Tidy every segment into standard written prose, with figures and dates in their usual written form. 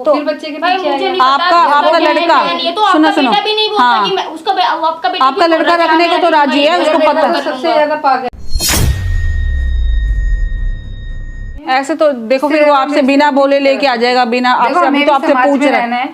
तो फिर बच्चे के पीछे आपका लड़का सुनो सुनो, हाँ आपका लड़का रखने को तो राजी है, उसको पता है। सबसे ज्यादा पागल ऐसे तो देखो फिर वो आपसे बिना बोले लेके आ जाएगा, बिना आपसे, अभी तो आपसे पूछ रहा है।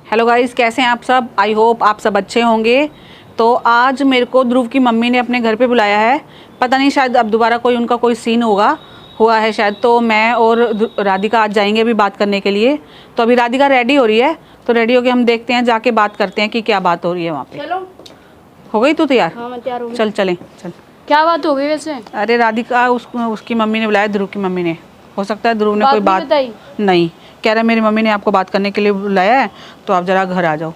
हेलो गाइस, कैसे हैं आप सब? आई होप आप सब अच्छे होंगे। तो आज मेरे को ध्रुव की मम्मी ने अपने घर पे बुलाया है। पता नहीं शायद अब दोबारा उनका कोई सीन हुआ है शायद। तो मैं और राधिका आज जाएंगे अभी बात करने के लिए। तो अभी राधिका रेडी हो रही है, तो रेडी होके हम देखते हैं, जाके बात करते हैं कि क्या बात हो रही है वहाँ पे। चलो, हो गई तू तैयार? हाँ मैं तैयार हूँ। चल चलें चल। क्या बात हो गई वैसे? अरे राधिका उसकी मम्मी ने बुलाया, ध्रुव की मम्मी ने। हो सकता है ध्रुव ने कोई बात नहीं, कह रहा मेरी मम्मी ने आपको बात करने के लिए बुलाया है, तो आप जरा घर आ जाओ।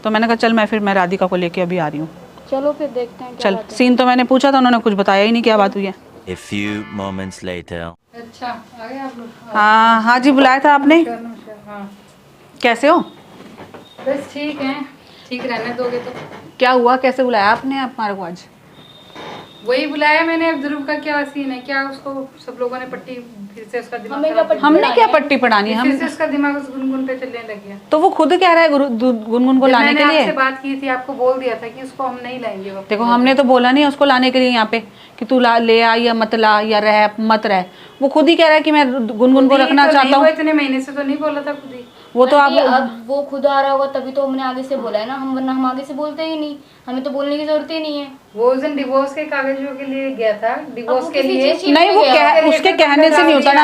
तो मैंने कहा चल मैं राधिका को लेके अभी आ रही हूँ। चलो फिर देखते हैं क्या चल। बात है। सीन तो मैंने पूछा था, उन्होंने कुछ बताया ही नहीं क्या बात हुई है। A few moments later. अच्छा आ गए आप लोग? हाँ जी, बुलाया था आपने। हाँ कैसे हो? बस ठीक है, ठीक रहने दोगे तो। क्या हुआ, कैसे बुलाया आपने हमारे को आज? वही बुलाया मैंने। अब ध्रुव का क्या सीन है, क्या उसको सब लोगों ने पट्टी, फिर से उसका दिमाग हमें क्या पट्टी हमने क्या पट्टी पढ़ानी है? फिर से उसका दिमाग उस गुनगुन पे चलने लग गया। तो वो खुद कह रहा है गुनगुन को लाने के मैंने आपसे लिए। बात की थी, आपको बोल दिया था कि उसको हम नहीं लाएंगे वापस। देखो हमने तो बोला नहीं उसको लाने के लिए यहाँ पे कि तू ले आ या मत ला या रह मत रह। वो खुद ही कह रहा है कि मैं गुनगुन को रखना चाहता हूँ। इतने महीने से तो नहीं बोला था खुद ही। वो तो आप अब वो खुद आ रहा होगा तभी तो हमने आगे से बोला है ना, वरना हम आगे से बोलते ही नहीं, हमें तो बोलने की जरूरत ही नहीं है। वो उस दिन डिवोर्स के कागजों के लिए गया था, डिवोर्स के लिए नहीं, वो उसके कहने से नहीं होता ना।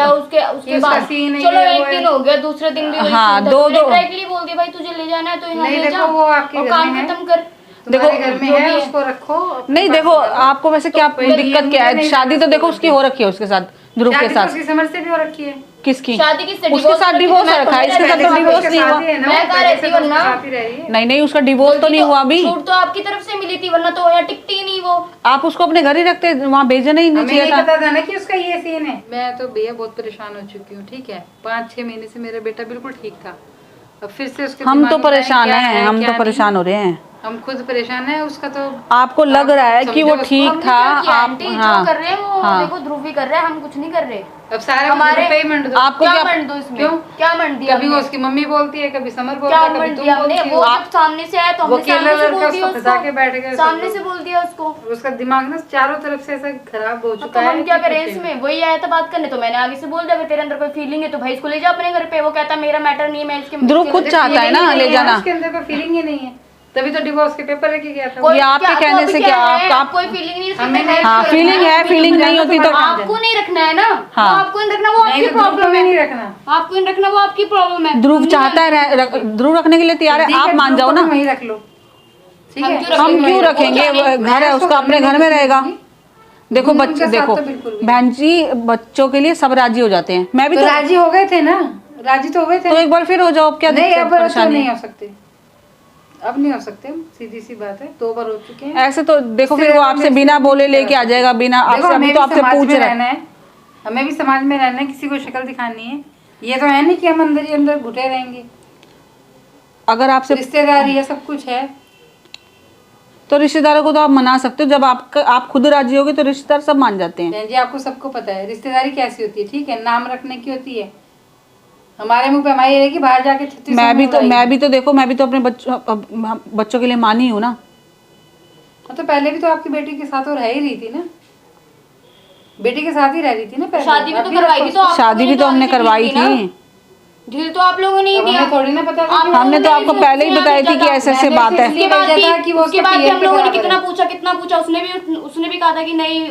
उसके बाद चलो एक दिन हो गया, दूसरे दिन भी हाँ, दो डायरेक्टली बोल दिया भाई तुझे ले जाना है तो यहाँ ले जा, वो आपके काम खत्म कर। देखो घर में है, उसको रखो। नहीं देखो आपको वैसे क्या दिक्कत क्या है? शादी तो देखो उसकी हो रखी है उसके साथ, ध्रुव के साथ। समझ से भी हो रखी है। किसकी? शादी उसके साथ डिवोर्स रखा है, इसके साथ तो डिवोर्स नहीं हुआ। मैं कह रही थी वरना नहीं उसका डिवोर्स तो नहीं हुआ अभी। छूट तो आपकी तरफ से मिली थी, वरना तो यहाँ टिकती ही नहीं वो। आप उसको अपने घर ही रखते, वहाँ भेजना ही नहीं चाहिए था। पता था ना कि उसका ये सीन है। मैं तो भैया बहुत परेशान हो चुकी हूँ, ठीक है। 5-6 महीने से मेरा बेटा बिल्कुल ठीक था, अब फिर से उसके हम तो परेशान हैं, हम तो परेशान हो रहे हैं। हम खुद परेशान है। उसका तो आपको लग रहा है कि वो ठीक था। आप जो कर रहे हैं वो देखो ध्रुव भी कर रहे हैं, हम कुछ नहीं कर रहे। अब सारा हमारे पेमेंट दो। आपको क्या मंड दो इसमें? क्यों क्या मंड दिया? कभी वो उसकी मम्मी बोलती है, कभी समर बोलता है, कभी तुम बोलती हो। वो जब सामने से आया तो हमने सामने से बोल दिया उसको, सामने से बोल दिया उसको। उसका दिमाग ना चारों तरफ से ऐसा खराब हो चुका है। हम क्या करें इसमें? वही आया था बात करने, तो मैंने आगे से बोल दिया अगर तेरे अंदर कोई फीलिंग है तो भाई इसको ले जा अपने घर पे। वो कहता मेरा मैटर नहीं है, मैं इसके ध्रुव खुद चाहता है ना ले जाना। उसके अंदर कोई फीलिंग ही नहीं है, तभी तो डिवोर्स के पेपर लेके गया था। ये आपके कहने से क्या आप कोई फीलिंग नहीं? हाँ फीलिंग है, फीलिंग नहीं होती तो आपको नहीं रखना है ना। हाँ। आपको नहीं रखना, वो आपकी प्रॉब्लम है। नहीं रखना आपको नहीं रखना, वो आपकी प्रॉब्लम है। ध्रुव चाहता है, ध्रुव रखने के लिए तैयार है, आप मान जाओ ना। वहीं रख लो, ठीक है। हम क्यों रखेंगे? घर है उसका, अपने घर में रहेगा। देखो बच्चे, देखो बहन जी, बच्चों के लिए सब राजी हो जाते हैं। मैं भी तो राजी हो गए थे ना, राजी तो हो गए थे। तो एक बार फिर हो जाओ, क्या नहीं अब परेशानी? नहीं हो सकते, अब नहीं हो सकते, सीधी सी बात है। 2 बार हो चुके हैं ऐसे तो देखो फिर वो आपसे बिना बोले लेके आ जाएगा, बिना आपसे, अभी तो आपसे पूछ रहा है। हमें भी समाज में रहना है, किसी को शक्ल दिखानी है। ये तो है नहीं कि हम अंदर ही अंदर घुटे रहेंगे। अगर आपसे रिश्तेदारी है, सब कुछ है, तो रिश्तेदारों को तो आप मना सकते हो। जब आप खुद राजी होगे तो रिश्तेदार सब मान जाते हैं। बहन जी आपको सबको पता है रिश्तेदारी कैसी होती है, ठीक है। नाम रखने की होती है, हमारे मुंह पे हमारी रहेगी, बाहर जाके 36 मैं भी तो देखो, मैं भी तो अपने बच्चों के लिए मानी हूँ ना। तो पहले भी तो आपकी बेटी के साथ और रह ही रही थी ना, बेटी के साथ ही रह रही थी ना पहले। शादी भी तो करवाई थी, तो शादी भी तो हमने करवाई थी। ढील तो आप लोगों ने ही दिया। थोड़ी ना पता था। हमने तो आपको पहले ही बताई थी कि ऐसे बात है। उसके बाद भी हम लोगों ने कितना पूछा, उसने भी कहा था कि नहीं,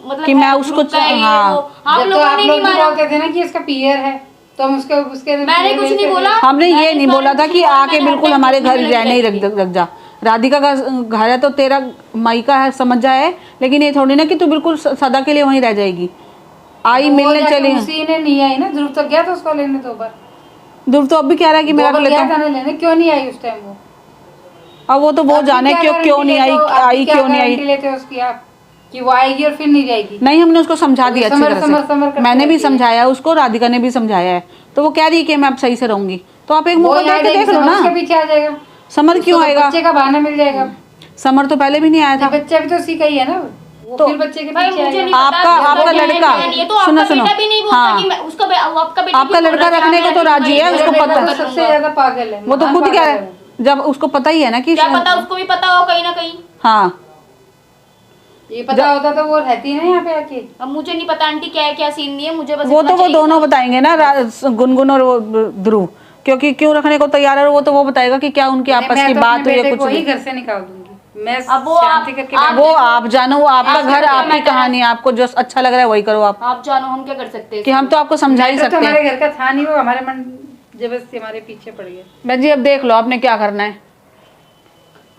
मतलब कि मैं उसको हम लोगों ने नहीं माना। बोलते थे ना कि इसका पीयर है, तो हम उसके मैंने कुछ नहीं बोला। हमने ये नहीं बोला था कि आके बिल्कुल हमारे घर रहने ही रख जा। राधिका का घर है तो तेरा मायका है, समझ जाए। लेकिन ये थोड़ी ना कि तू बिल्कुल सदा के लिए वहीं रह जाएगी। आई मिलने चली, उसी ने नहीं आई ना। ध्रुव तो गया था उसको लेने 2 बार। ध्रुव तो अब भी कह रहा है कि मैं रख लेता हूँ। लेने क्यों नहीं आई उस टाइम वो? अब वो तो वो जाने क्यों नहीं आई क्यों नहीं आई लेते उसकी आप कि वो आएगी और फिर नहीं जाएगी। नहीं, हमने उसको समझा दिया अच्छी तरह से। मैंने भी समझाया उसको, राधिका ने भी समझाया है। तो वो कह रही है कि मैं अब सही से रहूंगी। तो आप एक मौका देख लो ना। उसके पीछे आ जाएगा। समर क्यों आएगा? बच्चे का बहाना मिल जाएगा। समर तो पहले भी नहीं आया था। बच्चा भी तो उसी का ही है ना, वो तो फिर बच्चे के भाई पीछे मुझे आएगा। नहीं पता आपका क्या है, लड़का क्या नहीं है, तो सुनो आपका सुनो बेटा भी नहीं बोलता हाँ कि मैं उसका आपका बेटा आपका क्यों बोल लड़का रहा है कि रखने हाँ, को तो मैं राजी है, मेरा उसको बेटा पता तो है। सबसे ज्यादा पागल है, वो तो महान खुद पागल कह है रहा है, जब उसको पता ही है ना कि क्या पता उसको भी पता हो कहीं ना कहीं। हाँ ये पता होता तो वो रहती ना यहाँ पे आके। अब मुझे नहीं पता आंटी क्या है क्या सीन नहीं है, मुझे बस वो इतना तो वो चाहिए दोनों था। बताएंगे ना गुनगुन और वो ध्रुव, क्योंकि क्यों रखने को तैयार है वो तो वो बताएगा कि क्या उनकी आपस मैं की तो बात अपने हुई है बेटे कुछ को ही भी। घर से निकाल दूंगी मैं, अब वो शांति आप- करके आप- वो आप जानो, वो आपका आपके घर घर का आपकी मैटर है। कहानी, आपको जो अच्छा लग रहा है वही करो आप जानो हम क्या कर सकते हैं कि हम तो आपको समझा ही मैटर तो सकते हमारे हैं। घर का था नहीं, वो हमारे मन जबरदस्ती हमारे पीछे पड़ गए। बहन जी अब देख लो आपने क्या करना है।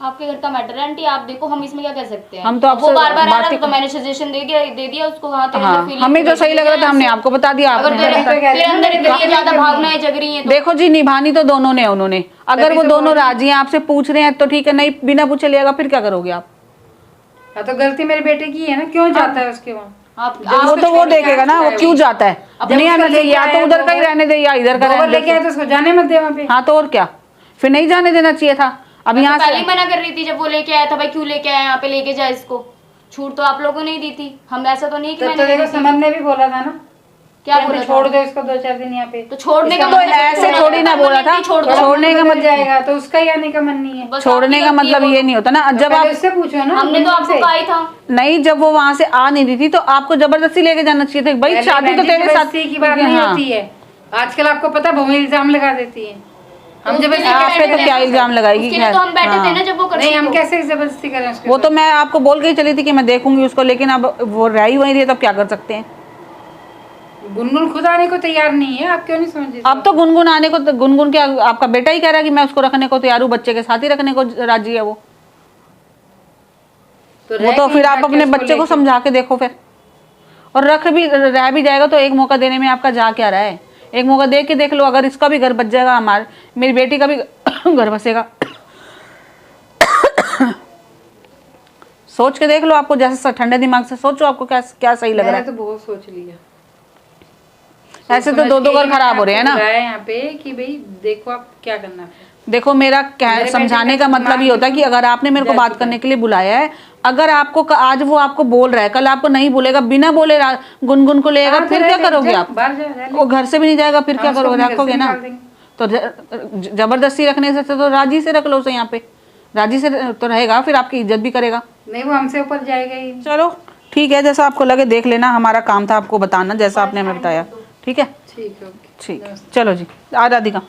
आपके घर का मैटर है आंटी, आप देखो हम इसमें क्या कर सकते हैं। हम तो अब वो आपसे बार बार आ रहा बात था ही- तो मैंने सजेशन दे दिया उसको। हाँ तेरे हाँ अंदर feeling हमें जो है, सही लग रहा था हमने आपको बता दिया, अगर आपने तेरे हमें बता- तेरे अंदर इतनी ये ज्यादा भावनाएं जग रही हैं तो देखो जी निभानी तो दोनों ने उन्होंने, अगर तभी वो तो दोनों बोल रही राजी हैं आपसे पूछ रहे हैं तो ठीक है, नहीं बिना पूछे लेगा फिर क्या करोगे आप। हाँ तो गलती मेरे बेटे की है ना, क्यों जाता है उसके वहाँ। आप जब वो उसको तो वो छोड़ के देखेगा ना वो आया क्यों जाता है, अब नहीं उसका आने लेके चाहिए, या तो आया उधर का ही गोबर- रहने दे या इधर का गोबर रहने लेके आए दे। तो उसको जाने मत दे वहाँ पे। हाँ तो और क्या, फिर नहीं जाने देना चाहिए था। अब मैं तो यहाँ पहले से ही मना कर रही थी जब वो लेके आया था, भाई क्यों लेके आया यहाँ पे, लेके जा इसको। छूट तो आप लोगों ने ही दी थी, हम ऐसा तो नहीं कि तब मैंने तो देखो दी थी। समन ने भी बोला था ना, क्या कि बोला हमें था? छोड़ दो इसको 2-4 दिन यहाँ पे। तो छोड़ने का तो मतलब ऐसे छोड़ने थोड़ी ना का बोला मतलब था, नहीं, छोड़ दो। थोड़ा छोड़ने का बदल मतलब जाएगा तो उसका ही आने का मन नहीं है। बस छोड़ने आपकी का गलती है मतलब वो ये तो। नहीं होता ना, जब पहले आप उससे पूछो ना, हमने तो आपको से। कहा ही था। नहीं, जब वो वहां से आ नहीं रही थी तो आपको जबरदस्ती लेके जाना चाहिए था, भाई पहले शादी तो बहन जी तेरे साथ जबरदस्ती की बात नहीं हाँ। होती है। आजकल आपको पता है बहुएं इल्जाम लगा देती है। हम उसके लिए जबरदस्ती आप बैठे पे तो थे क्या ना, इल्जाम लगाएगी। उसके लिए तो हम बैठे थे हाँ। ना जब वो करती नहीं, हम तो। कैसे जबरदस्ती करें उसके वो तो साथ? मैं आपको बोल के ही चली थी कि मैं देखूंगी उसको, लेकिन अब वो रही वहीं रही है, तो क्या कर सकते हैं। गुनगुन खुद आने को तैयार नहीं है, आप क्यों नहीं समझ रही? अब तो गुनगुन आने को, गुनगुन क्या आपका बेटा ही कह रहा है कि मैं उसको रखने को तैयार हूँ, बच्चे के साथ ही रखने को राजी है वो तो वो रह तो के फिर ही आप जाके अपने उसको बच्चे को लेके- समझा के देखो फिर, और रह भी जाएगा तो एक मौका देने में आपका जा क्या रहा है। एक मौका दे के देख लो, अगर इसका भी घर बच जाएगा, मेरी बेटी का भी घर बसेगा। सोच के देख लो, आपको जैसे ठंडे दिमाग से सोचो, आपको क्या क्या सही लग रहा मैंने है। तो बहुत सोच लिया। ऐसे तो दो घर खराब हो रहे हैं ना। यहाँ पे कि भाई देखो आप क्या करना है। देखो मेरा मेरे समझाने बेटे का का मतलब ये दिमाग होता है कि अगर आपने मेरे को जा बात चुका करने के लिए बुलाया है, अगर आपको आज वो आपको बोल रहा है, कल आपको नहीं बोलेगा, बिना बोले गुनगुन को लेगा, हाँ, फिर तो क्या रह ले, करोगे जा, आप। बाहर जा, रह ले। वो घर से भी नहीं जाएगा, फिर हाँ, क्या उसको करोगे, अपने घर से रखोगे ना। निकाल देंगे। तो जबरदस्ती रखने से तो राजी से रख लो उसे यहाँ पे, राजी से तो रहेगा, फिर आपकी इज्जत भी करेगा। नहीं, वो हमसे ऊपर जाएगा ही। चलो ठीक है, जैसा आपको लगे देख लेना, हमारा काम था आपको बताना जैसा आपने हमें बताया। ठीक है ठीक है, ओके। ठीक है, चलो जी, आ राधिका।